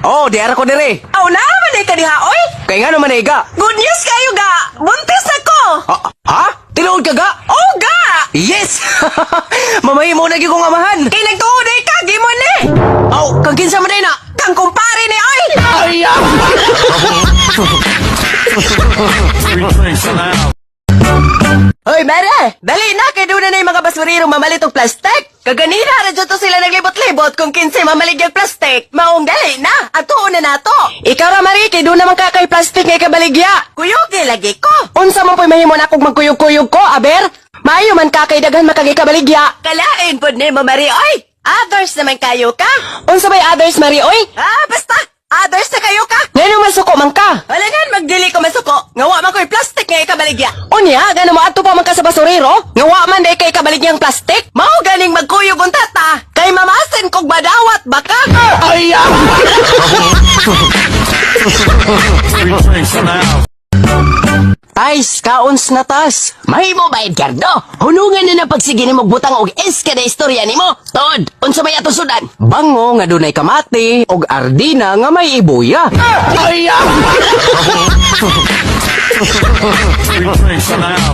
Oh, diara ko dire. Aw na, manay ka diha, oy. Kay nga naman ga. Good news kayo ga. Buntis ako. Ha? Tinuod ka ga? Oh, ga. Yes! Mamahimo na gyud kong amahan. Kay nagtuoday ka, gimon ni. Oh, kang kinsa man day na? Kang kumpare ni, oy. Ay! Hoy, Mare! Dali na, kay doon na yung mga basuriro mamalit og plastic. Kaganina, radyo to sila naglibot-libot kung kinse mamalig yung plastic. Maong dali na, at tuon na nato. Ikaw ra, Mari, kay doon naman kakay plastic ngay kabaligya. Kuyog, lagi ko. Unsa man po'y mahimo na akong magkuyog-kuyog ko, aber? Maayo man kakay daghan makagay kabaligya. Kalain po ni mo, Mari, oy. Others naman kayo ka. Unsa may others, Mari, oy? Basta. Others na kayo ka. Ngayon masuko man ka. Wala nga, magdili ko masuko. Ngawa man ko yung plastic ngay kabaligya. Unya, gano'n mo ato pa man ka sa basurero? Ngawa man day kay kabaligyang plastic? Mao ganing magkuyog ang tata. Kay mamasin kog badawat baka. Ay! Tais, kaons na tas. Mahimo ba, Edgardo? Hunungan na na pagsige ni magbutang og eska na istorya nimo. Tod, unsa may ato sudan? Bango nga dunay kamati og ardina nga may ibuya. Ay!